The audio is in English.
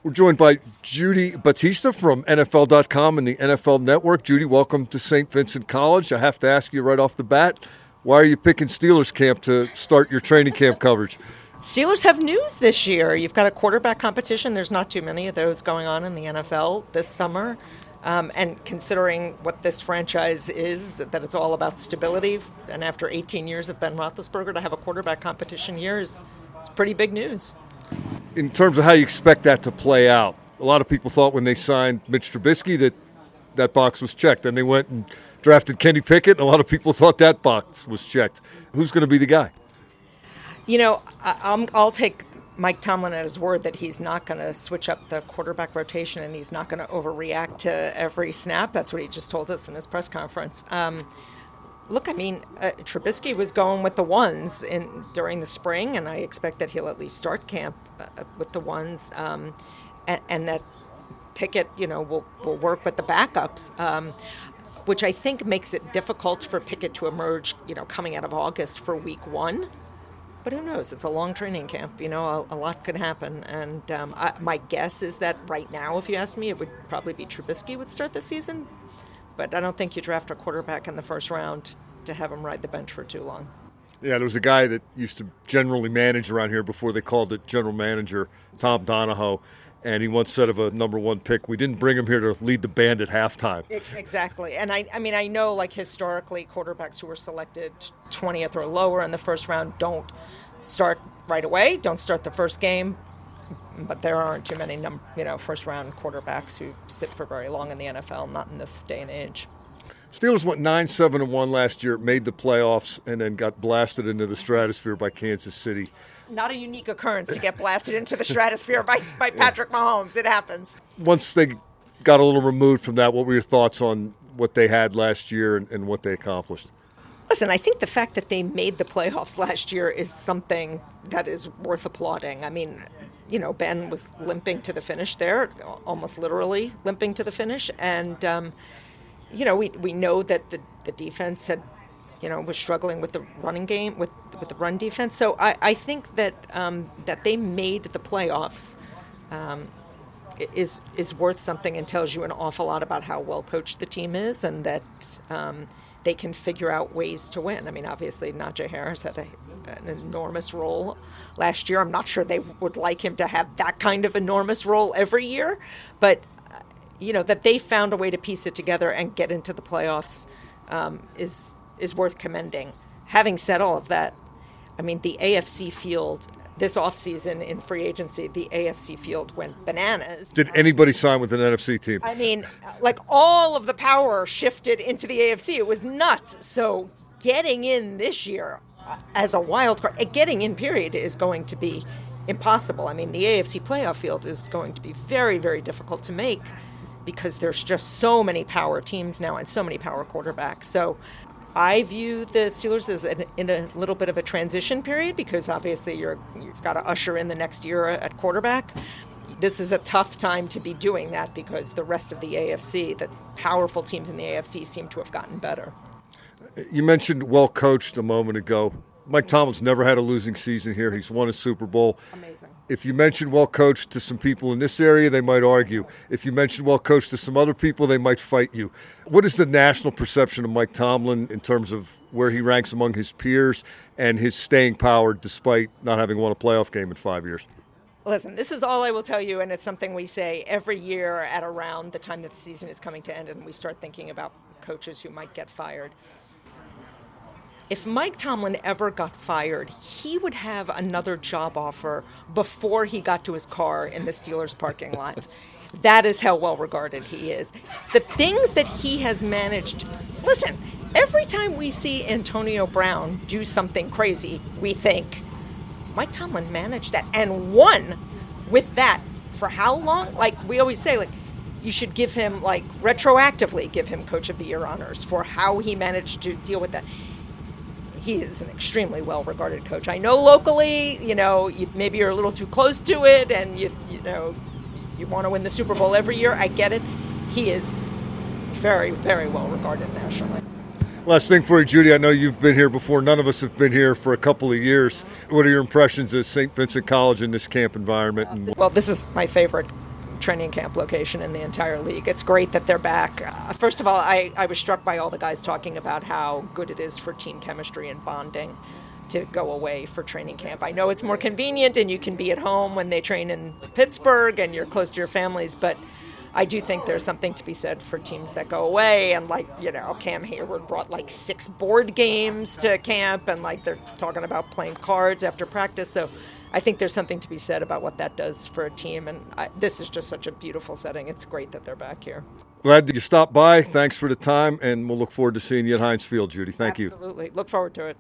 We're joined by Judy Battista from NFL.com and the NFL Network. Judy, welcome to St. Vincent College. I have to ask you right off the bat, why are you picking Steelers camp to start your training camp coverage? Steelers have news this year. You've got a quarterback competition. There's not too many of those going on in the NFL this summer. And considering what this franchise is, that it's all about stability, and after 18 years of Ben Roethlisberger, to have a quarterback competition here is pretty big news. In terms of how you expect that to play out, a lot of people thought when they signed Mitch Trubisky that box was checked. And they went and drafted Kenny Pickett, and a lot of people thought that box was checked. Who's going to be the guy? You know, I'll take Mike Tomlin at his word that he's not going to switch up the quarterback rotation and he's not going to overreact to every snap. That's what he just told us in his press conference. Look, I mean, Trubisky was going with the ones during the spring, and I expect that he'll at least start camp with the ones, and that Pickett, will work with the backups, which I think makes it difficult for Pickett to emerge, coming out of August for week one. But who knows? It's a long training camp. A lot could happen. And my guess is that right now, if you ask me, it would probably be Trubisky would start the season. But I don't think you draft a quarterback in the first round to have him ride the bench for too long. Yeah, there was a guy that used to generally manage around here before they called it general manager, Tom Donahoe, and he once said of a number one pick, we didn't bring him here to lead the band at halftime. Exactly. And I mean, I know like historically quarterbacks who were selected 20th or lower in the first round don't start right away, don't start the first game. But there aren't too many, first-round quarterbacks who sit for very long in the NFL, not in this day and age. Steelers went 9-7-1 last year, made the playoffs, and then got blasted into the stratosphere by Kansas City. Not a unique occurrence to get blasted into the stratosphere by Patrick Mahomes. It happens. Once they got a little removed from that, what were your thoughts on what they had last year and what they accomplished? Listen, I think the fact that they made the playoffs last year is something that is worth applauding. I mean, Ben was limping to the finish there, almost literally limping to the finish. And, we know that the defense was struggling with the running game, with the run defense. So I think that that they made the playoffs is worth something and tells you an awful lot about how well coached the team is and that they can figure out ways to win. I mean, obviously, Najee Harris had an enormous role last year. I'm not sure they would like him to have that kind of enormous role every year, but that they found a way to piece it together and get into the playoffs is worth commending. Having said all of that, I mean, the AFC field this offseason in free agency, the AFC field went bananas. Did anybody sign with an NFC team? I mean, like all of the power shifted into the AFC. It was nuts. So getting in this year as a wild card, getting in period is going to be impossible. I mean, the AFC playoff field is going to be very, very difficult to make because there's just so many power teams now and so many power quarterbacks. So I view the Steelers as in a little bit of a transition period because obviously you've got to usher in the next year at quarterback. This is a tough time to be doing that because the rest of the AFC, the powerful teams in the AFC, seem to have gotten better. You mentioned well coached a moment ago. Mike Tomlin's never had a losing season here. He's won a Super Bowl. Amazing. If you mention well coached to some people in this area, they might argue. If you mention well coached to some other people, they might fight you. What is the national perception of Mike Tomlin in terms of where he ranks among his peers and his staying power despite not having won a playoff game in 5 years? Listen, this is all I will tell you, and it's something we say every year at around the time that the season is coming to end and we start thinking about coaches who might get fired. If Mike Tomlin ever got fired, he would have another job offer before he got to his car in the Steelers parking lot. That is how well regarded he is. The things that he has managed, listen, every time we see Antonio Brown do something crazy, we think, Mike Tomlin managed that and won with that for how long? Like we always say, you should give him, retroactively give him Coach of the Year honors for how he managed to deal with that. He is an extremely well-regarded coach. I know locally, maybe you're a little too close to it and you want to win the Super Bowl every year. I get it. He is very, very well-regarded nationally. Last thing for you, Judy. I know you've been here before. None of us have been here for a couple of years. What are your impressions of St. Vincent College in this camp environment? Well, this is my favorite training camp location in the entire league. It's great that they're back. First of all, I was struck by all the guys talking about how good it is for team chemistry and bonding to go away for training camp. I know it's more convenient and you can be at home when they train in Pittsburgh and you're close to your families, but I do think there's something to be said for teams that go away. And Cam Hayward brought 6 board games to camp, and they're talking about playing cards after practice. So I think there's something to be said about what that does for a team. And this is just such a beautiful setting. It's great that they're back here. Glad that you stopped by. Thanks for the time, and we'll look forward to seeing you at Heinz Field, Judy. Thank you. Absolutely. Look forward to it.